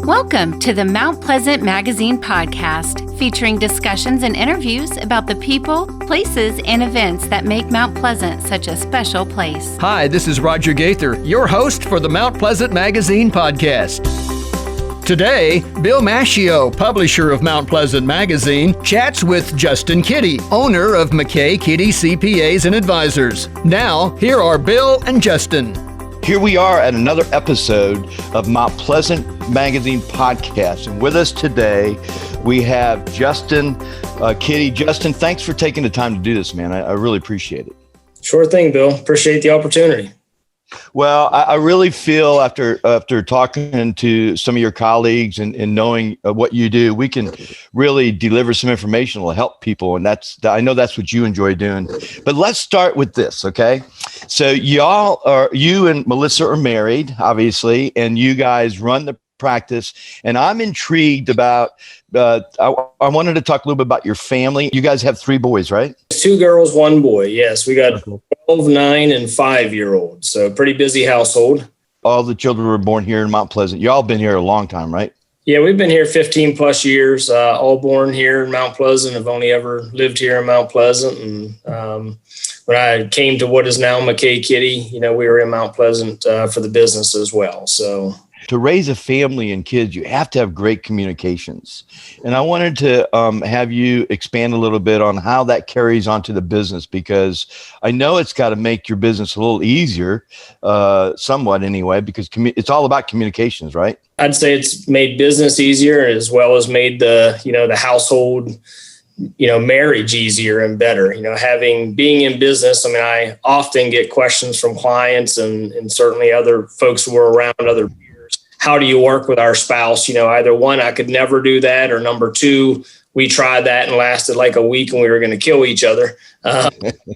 Welcome to the Mount Pleasant Magazine podcast, featuring discussions and interviews about the people, places, and events that make Mount Pleasant such a special place. Hi, this is Roger Gaither, your host for the Mount Pleasant Magazine podcast. Today, Bill Macchio, publisher of Mount Pleasant Magazine, chats with Justin Kiddy, owner of McCay Kiddy CPAs and Advisors. Now, here are Bill and Justin. Here we are at another episode of Mount Pleasant Magazine podcast. And with us today, we have Justin Kiddy. Justin, thanks for taking the time to do this, man. I really appreciate it. Sure thing, Bill. Appreciate the opportunity. Well, I really feel after talking to some of your colleagues and knowing what you do, we can really deliver some information that will help people. And I know that's what you enjoy doing. But let's start with this, okay? So you and Melissa are married, obviously, and you guys run the practice. And I'm intrigued about, I wanted to talk a little bit about your family. You guys have 3 boys, right? 2 girls, 1 boy. Yes, we got 12, 9, and 5-year-olds. So pretty busy household. All the children were born here in Mount Pleasant. You all been here a long time, right? Yeah, we've been here 15 plus years, all born here in Mount Pleasant. I've only ever lived here in Mount Pleasant. And when I came to what is now McCay Kiddy, we were in Mount Pleasant for the business as well. So to raise a family and kids, you have to have great communications. And I wanted to have you expand a little bit on how that carries on to the business, because I know it's got to make your business a little easier, somewhat anyway, because it's all about communications, right? I'd say it's made business easier, as well as made the household, marriage easier and better. Being in business, I often get questions from clients and certainly other folks who are around, other peers. How do you work with our spouse? Either one, I could never do that, or number 2, we tried that and lasted like a week and we were going to kill each other.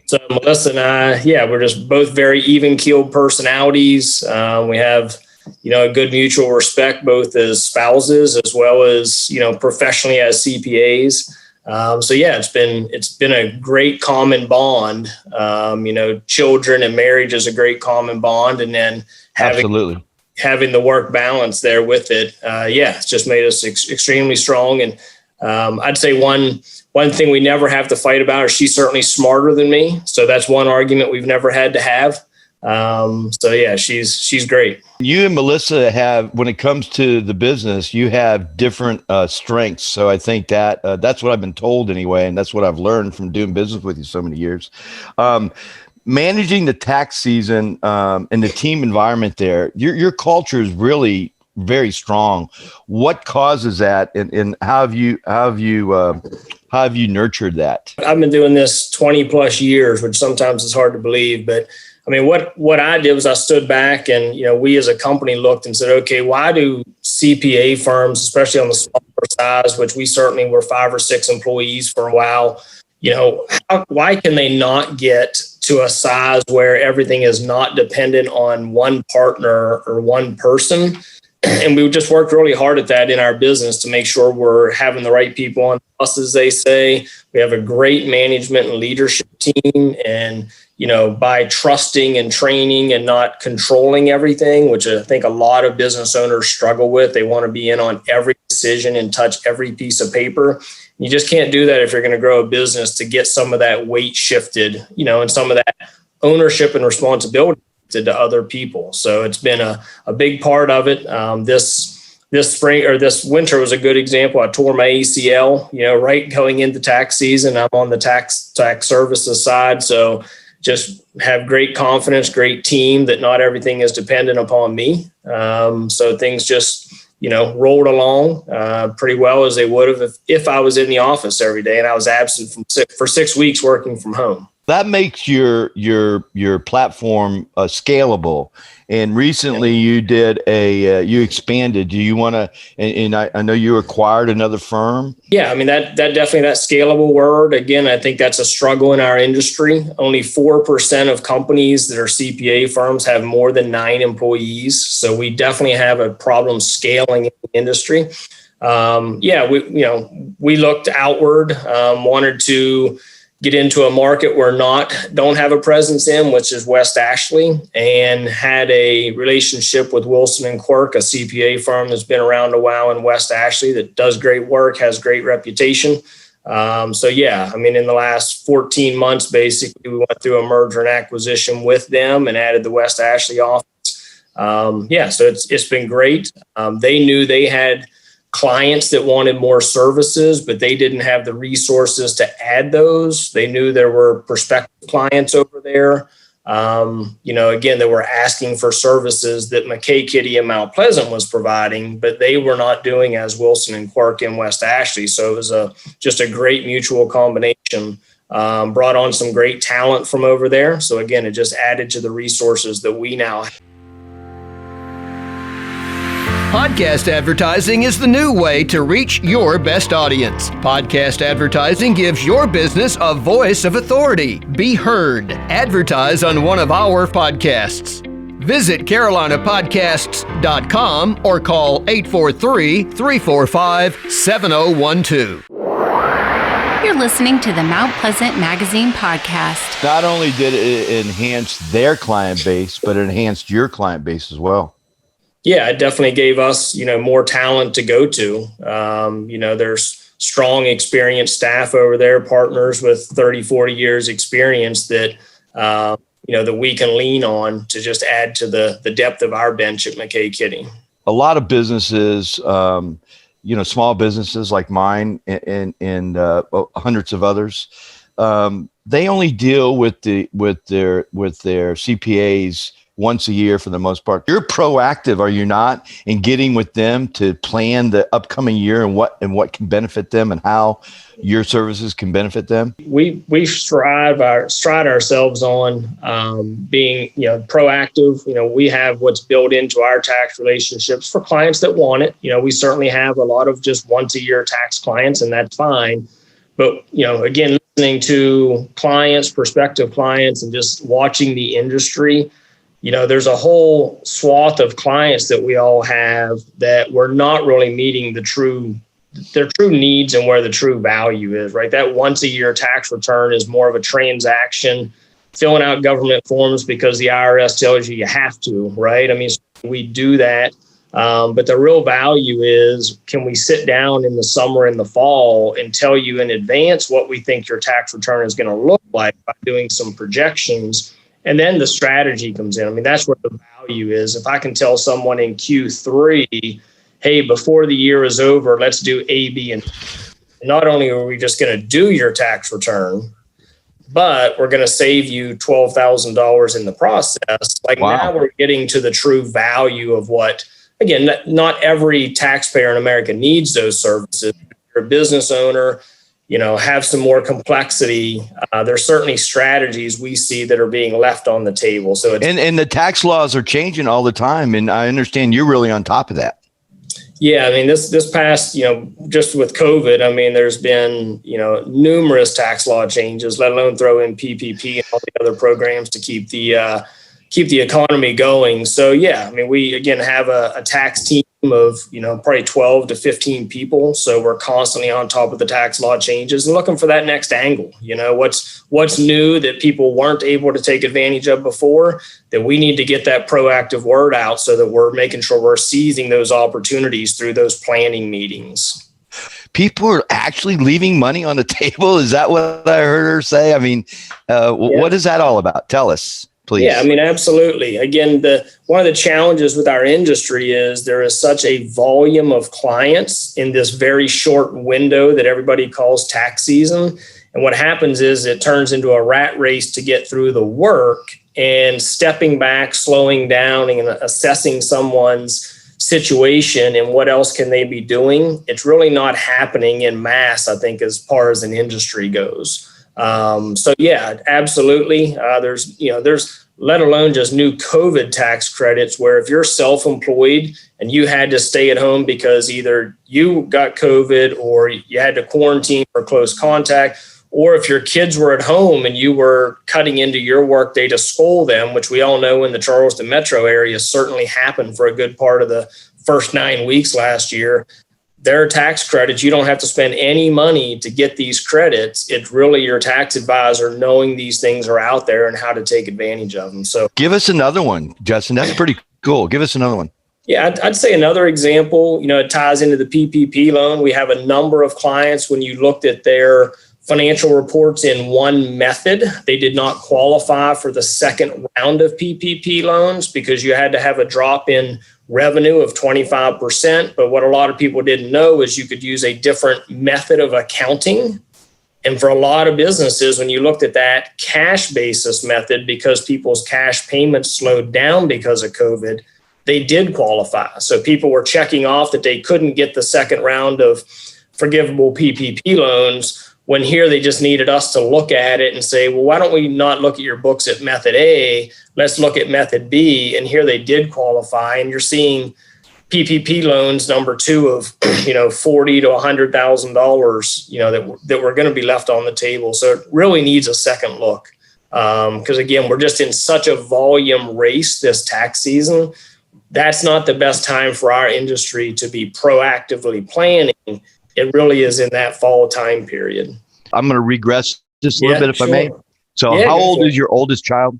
So Melissa and I, we're just both very even-keeled personalities. We have, a good mutual respect, both as spouses as well as, professionally as CPAs. It's been a great common bond. Children and marriage is a great common bond, and then having the work balance there with it. It's just made us extremely strong. And I'd say one thing we never have to fight about is she's certainly smarter than me. So that's one argument we've never had to have. She's great. You and Melissa have, when it comes to the business, you have different strengths. So I think that's what I've been told anyway. And that's what I've learned from doing business with you so many years. Managing the tax season and the team environment there, your culture is really very strong. What causes that, and how have you nurtured that? I've been doing this 20 plus years, which sometimes is hard to believe, but what I did was I stood back and, we as a company looked and said, okay, why do CPA firms, especially on the smaller size, which we certainly were 5 or 6 employees for a while, why can they not get to a size where everything is not dependent on one partner or one person? And we just worked really hard at that in our business to make sure we're having the right people on the bus, as they say. We have a great management and leadership team, and by trusting and training and not controlling everything, which I think a lot of business owners struggle with. They want to be in on every decision and touch every piece of paper. You just can't do that if you're going to grow a business, to get some of that weight shifted, and some of that ownership and responsibility to other people. So it's been a big part of it. This spring or this winter was a good example. I tore my ACL, right going into tax season. I'm on the tax services side. So just have great confidence, great team, that not everything is dependent upon me. So things just, rolled along pretty well, as they would have if I was in the office every day and I was absent for 6 weeks working from home. That makes your platform scalable. And recently you did you expanded. Do you want to, and I know you acquired another firm. Yeah. That definitely, that scalable word, again, I think that's a struggle in our industry. Only 4% of companies that are CPA firms have more than 9 employees. So we definitely have a problem scaling in the industry. We looked outward, wanted to, get into a market we're don't have a presence in, which is West Ashley, and had a relationship with Wilson and Quirk, a CPA firm that's been around a while in West Ashley that does great work, has great reputation. So yeah, I mean, in the last 14 months, basically, we went through a merger and acquisition with them and added the West Ashley office. So it's been great. They knew they had clients that wanted more services, but they didn't have the resources to add those. They knew there were prospective clients over there. Again, they were asking for services that McCay Kiddy and Mount Pleasant was providing, but they were not doing as Wilson and Quirk in West Ashley. So it was just a great mutual combination. Brought on some great talent from over there. So again, it just added to the resources that we now have. Podcast advertising is the new way to reach your best audience. Podcast advertising gives your business a voice of authority. Be heard. Advertise on one of our podcasts. Visit carolinapodcasts.com or call 843-345-7012. You're listening to the Mount Pleasant Magazine podcast. Not only did it enhance their client base, but it enhanced your client base as well. Yeah, it definitely gave us, more talent to go to. There's strong, experienced staff over there, partners with 30, 40 years experience that, that we can lean on to just add to the depth of our bench at McCay Kiddy. A lot of businesses, small businesses like mine and hundreds of others, they only deal with their CPAs once a year for the most part. You're proactive, are you not, in getting with them to plan the upcoming year and what can benefit them and how your services can benefit them? We stride ourselves on being proactive. We have what's built into our tax relationships for clients that want it. We certainly have a lot of just once a year tax clients, and that's fine. But again, listening to clients, prospective clients, and just watching the industry. There's a whole swath of clients that we all have that we're not really meeting their true needs and where the true value is, right? That once a year tax return is more of a transaction, filling out government forms because the IRS tells you have to, right? I mean, we do that. But the real value is, can we sit down in the summer and the fall and tell you in advance what we think your tax return is going to look like by doing some projections? And then the strategy comes in. I mean, that's where the value is. If I can tell someone in Q3, hey, before the year is over, let's do A, B, and not only are we just going to do your tax return, but we're going to save you $12,000 in the process. Now we're getting to the true value of what, again, not every taxpayer in America needs those services. If you're a business owner, have some more complexity. There's certainly strategies we see that are being left on the table. So and the tax laws are changing all the time. And I understand you're really on top of that. Yeah. I mean, this past, just with COVID, I mean, there's been, numerous tax law changes, let alone throw in PPP and all the other programs to keep the economy going. So, yeah, I mean, we, again, have a tax team of, probably 12 to 15 people. So we're constantly on top of the tax law changes and looking for that next angle. What's new that people weren't able to take advantage of before, that we need to get that proactive word out so that we're making sure we're seizing those opportunities through those planning meetings. People are actually leaving money on the table. Is that what I heard her say? I mean, What is that all about? Tell us. Please. Yeah, I mean, absolutely. Again, one of the challenges with our industry is there is such a volume of clients in this very short window that everybody calls tax season. And what happens is it turns into a rat race to get through the work, and stepping back, slowing down, and assessing someone's situation and what else can they be doing. It's really not happening in mass, I think, as far as an industry goes. So yeah, absolutely. There's let alone just new COVID tax credits where if you're self-employed and you had to stay at home because either you got COVID or you had to quarantine for close contact, or if your kids were at home and you were cutting into your workday to school them, which we all know in the Charleston metro area certainly happened for a good part of the first 9 weeks last year. there are tax credits. You don't have to spend any money to get these credits. It's really your tax advisor knowing these things are out there and how to take advantage of them. So give us another one, Justin. That's pretty cool. Give us another one. Yeah, I'd say another example, it ties into the PPP loan. We have a number of clients, when you looked at their financial reports in one method, they did not qualify for the second round of PPP loans because you had to have a drop in revenue of 25%. But what a lot of people didn't know is you could use a different method of accounting. And for a lot of businesses, when you looked at that cash basis method, because people's cash payments slowed down because of COVID, they did qualify. So people were checking off that they couldn't get the second round of forgivable PPP loans, when here they just needed us to look at it and say, well, why don't we not look at your books at method A? Let's look at method B. And here they did qualify. And you're seeing PPP loans number 2 of, $40,000 to $100,000, that were going to be left on the table. So it really needs a second look. Because again, we're just in such a volume race this tax season. That's not the best time for our industry to be proactively planning. It really is in that fall time period. I'm going to regress just a little bit, if sure. I may. So how old is your oldest child?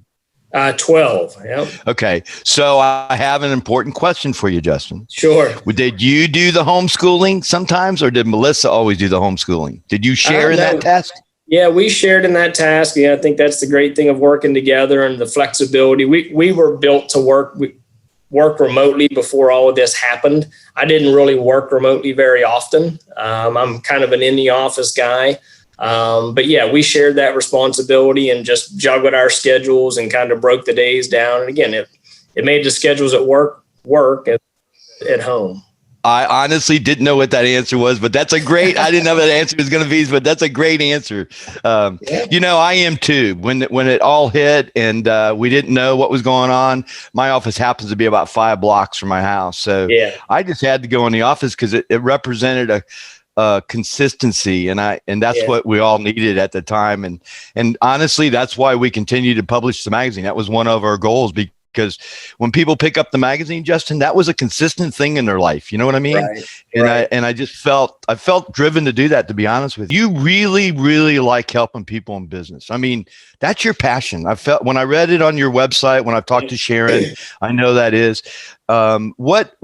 12. Yeah. Okay. So I have an important question for you, Justin. Sure. Did you do the homeschooling sometimes, or did Melissa always do the homeschooling? Did you share in that task? Yeah, we shared in that task. Yeah, I think that's the great thing of working together and the flexibility. We were built to work remotely before all of this happened. I didn't really work remotely very often. I'm kind of an in the office guy. But yeah, we shared that responsibility and just juggled our schedules and kind of broke the days down. And again, it made the schedules at work at home. I honestly didn't know what that answer was, but I didn't know what the answer was going to be, but that's a great answer. I am too. When it all hit and we didn't know what was going on, my office happens to be about 5 blocks from my house. So I just had to go in the office because it represented a consistency, and that's what we all needed at the time. And honestly, that's why we continue to publish the magazine. That was one of our goals, because when people pick up the magazine, Justin, that was a consistent thing in their life. You know what I mean? Right. And I just felt driven to do that, to be honest with you. You really, really like helping people in business. I mean, that's your passion. I felt when I read it on your website, when I've talked to Sharon, I know that is. What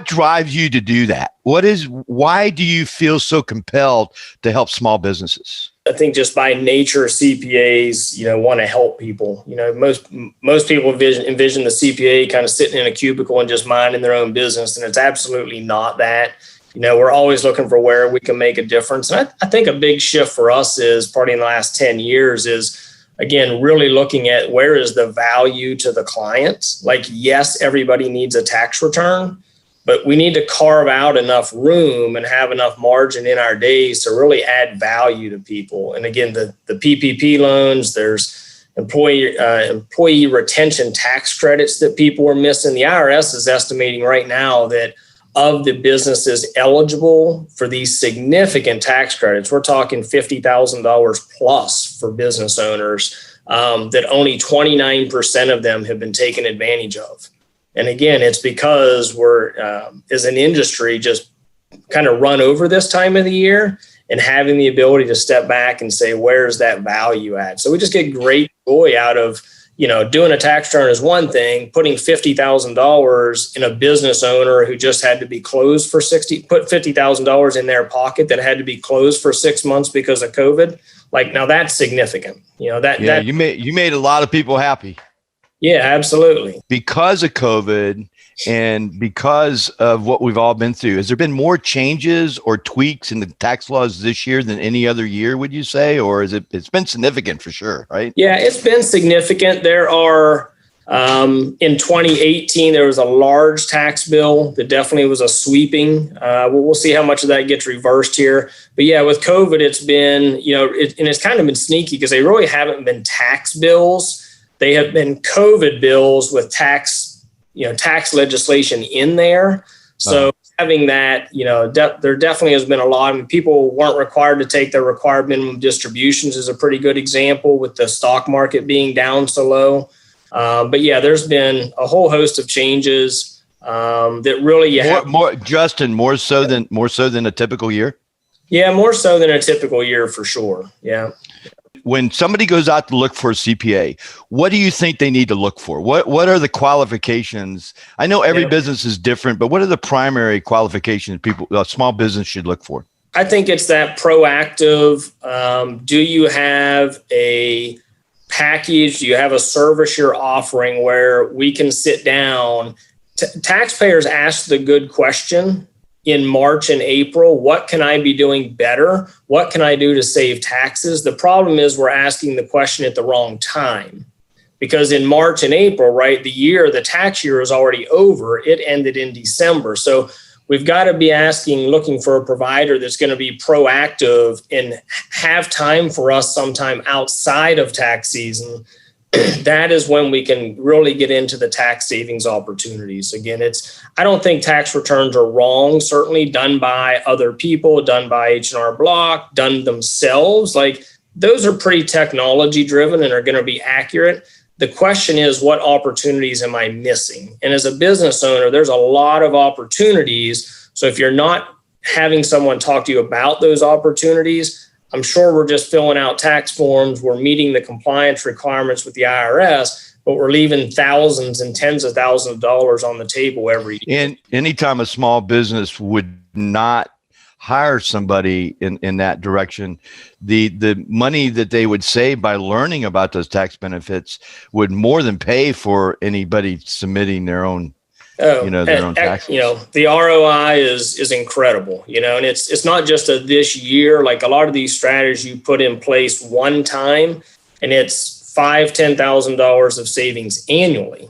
drives you to do that? Why do you feel so compelled to help small businesses? I think just by nature, CPAs, want to help people. Most people envision the CPA kind of sitting in a cubicle and just minding their own business. And it's absolutely not that. We're always looking for where we can make a difference. And I think a big shift for us is probably in the last 10 years is, again, really looking at where is the value to the client. Like, yes, everybody needs a tax return, but we need to carve out enough room and have enough margin in our days to really add value to people. And again, the PPP loans, there's employee retention tax credits that people are missing. The IRS is estimating right now that of the businesses eligible for these significant tax credits, we're talking $50,000 plus for business owners, that only 29% of them have been taken advantage of. And again, it's because we're, as an industry, just kind of run over this time of the year and having the ability to step back and say, where's that value at? So we just get great joy out of, doing a tax return is one thing, putting $50,000 in a business owner who just had to be closed for put $50,000 in their pocket that had to be closed for 6 months because of COVID. Like, now that's significant. You made a lot of people happy. Yeah, absolutely. Because of COVID and because of what we've all been through, has there been more changes or tweaks in the tax laws this year than any other year, would you say? Or it's been significant for sure, right? Yeah, it's been significant. There are, in 2018, there was a large tax bill that definitely was a sweeping. We'll see how much of that gets reversed here. But yeah, with COVID, it's been, and it's kind of been sneaky because they really haven't been tax bills. They have been COVID bills with tax legislation in there. So having that, there definitely has been a lot. I mean, people weren't required to take their required minimum distributions is a pretty good example with the stock market being down so low. But yeah, there's been a whole host of changes. that really more so than a typical year. Yeah, more so than a typical year for sure. Yeah. When somebody goes out to look for a CPA, what do you think they need to look for? What are the qualifications? I know every business is different, but what are the primary qualifications a small business should look for? I think it's that proactive. Do you have a package? Do you have a service you're offering where we can sit down? Taxpayers ask the good question in March and April. What can I be doing better? What can I do to save taxes? The problem is we're asking the question at the wrong time, because in March and April, right, the tax year is already over. It ended in December. So we've got to be looking for a provider that's going to be proactive and have time for us sometime outside of tax season. That is when we can really get into the tax savings opportunities. Again, I don't think tax returns are wrong, certainly done by other people, done by H&R Block, done themselves. Like, those are pretty technology driven and are going to be accurate. The question is, what opportunities am I missing? And as a business owner, there's a lot of opportunities. So if you're not having someone talk to you about those opportunities, I'm sure we're just filling out tax forms. We're meeting the compliance requirements with the IRS, but we're leaving thousands and tens of thousands of dollars on the table every year. And anytime a small business would not hire somebody in that direction, the money that they would save by learning about those tax benefits would more than pay for anybody submitting their own their own taxes. The ROI is incredible, and it's not just this year. Like, a lot of these strategies you put in place one time, and it's $5,000-$10,000 of savings annually,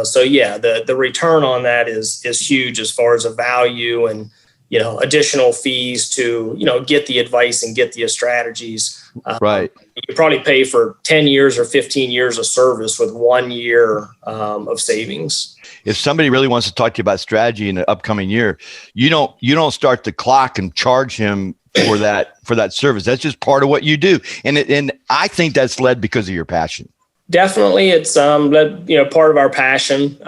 So yeah, the return on that is huge as far as a value and, additional fees to, get the advice and get the strategies. Right. You probably pay for 10 years or 15 years of service with 1 year of savings. If somebody really wants to talk to you about strategy in the upcoming year, you don't start the clock and charge him for that service. That's just part of what you do. And I think that's led because of your passion. Definitely. It's led, part of our passion.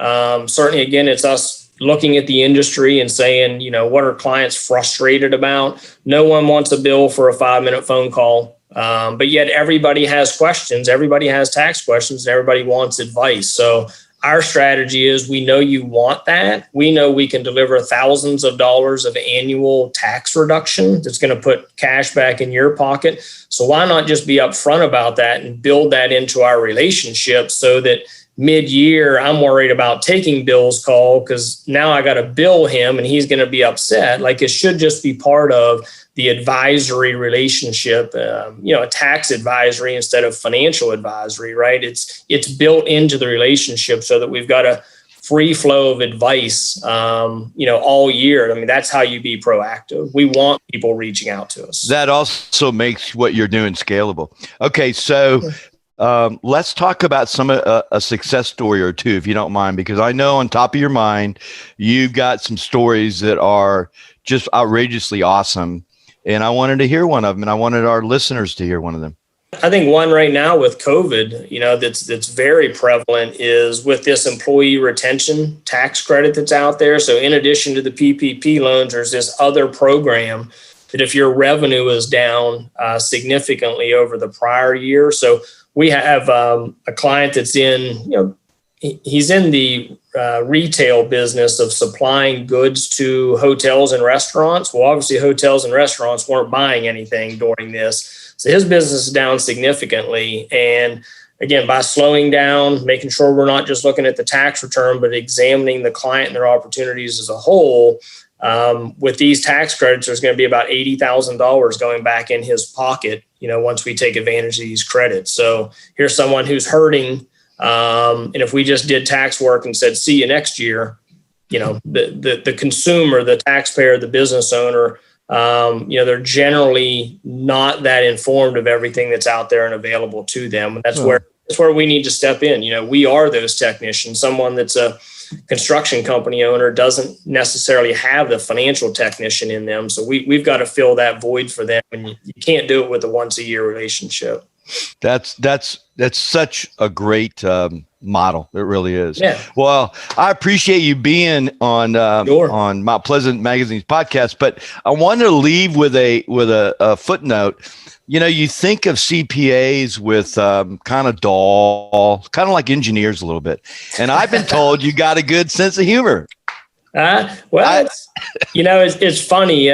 Certainly, again, it's us looking at the industry and saying, what are clients frustrated about? No one wants a bill for a 5-minute phone call. But yet everybody has questions. Everybody has tax questions. And everybody wants advice. So our strategy is, we know you want that. We know we can deliver thousands of dollars of annual tax reduction that's going to put cash back in your pocket. So why not just be upfront about that and build that into our relationship, so that mid-year I'm worried about taking Bill's call because now I got to bill him and he's going to be upset. Like, it should just be part of the advisory relationship, a tax advisory instead of financial advisory, right? It's built into the relationship so that we've got a free flow of advice, all year. I mean, that's how you be proactive. We want people reaching out to us. That also makes what you're doing scalable. Okay, so let's talk about a success story or two, if you don't mind, because I know on top of your mind, you've got some stories that are just outrageously awesome. And I wanted to hear one of them, and I wanted our listeners to hear one of them. I think one right now with COVID, that's very prevalent is with this employee retention tax credit that's out there. So in addition to the PPP loans, there's this other program that if your revenue is down significantly over the prior year. So we have a client that's he's in the retail business of supplying goods to hotels and restaurants. Well, obviously hotels and restaurants weren't buying anything during this. So his business is down significantly. And again, by slowing down, making sure we're not just looking at the tax return, but examining the client and their opportunities as a whole, with these tax credits, there's going to be about $80,000 going back in his pocket, once we take advantage of these credits. So here's someone who's hurting. And if we just did tax work and said, see you next year, the consumer, the taxpayer, the business owner, they're generally not that informed of everything that's out there and available to them. And that's where we need to step in. We are those technicians. Someone that's a construction company owner doesn't necessarily have the financial technician in them. So we've got to fill that void for them. And you can't do it with a once a year relationship. That's such a great model. It really is. Yeah. Well, I appreciate you being on Sure. on Mount Pleasant Magazine's podcast, but I wanted to leave with a footnote. You know, you think of CPAs with kind of dull, kind of like engineers a little bit, and I've been told you got a good sense of humor. It's funny.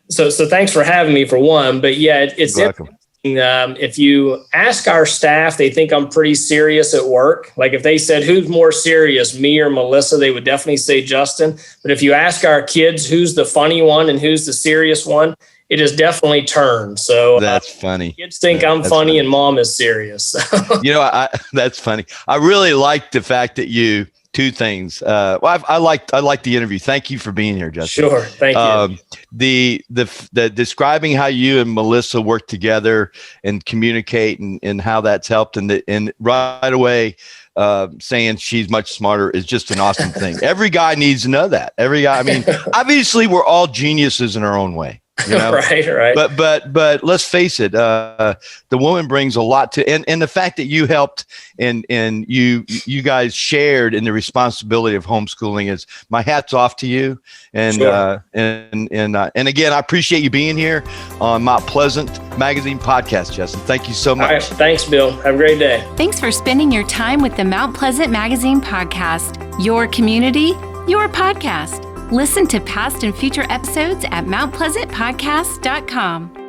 So thanks for having me for one. But yeah, it's welcome. If you ask our staff, they think I'm pretty serious at work. Like if they said, who's more serious, me or Melissa, they would definitely say Justin. But if you ask our kids who's the funny one and who's the serious one, it is definitely turned. So that's funny. Kids think I'm funny and mom is serious. That's funny. I really like the fact that two things. I like the interview. Thank you for being here, Justin. Sure. Thank you. The describing how you and Melissa work together and communicate and how that's helped and right away saying she's much smarter is just an awesome thing. Every guy needs to know that. Every guy. I mean, obviously we're all geniuses in our own way. You know? Right. But let's face it, the woman brings a lot to, and the fact that you helped and you guys shared in the responsibility of homeschooling is my hat's off to you. And sure. And again, I appreciate you being here on Mount Pleasant Magazine podcast, Justin. Thank you so much. All right. Thanks, Bill. Have a great day. Thanks for spending your time with the Mount Pleasant Magazine podcast. Your community, your podcast. Listen to past and future episodes at mountpleasantpodcast.com.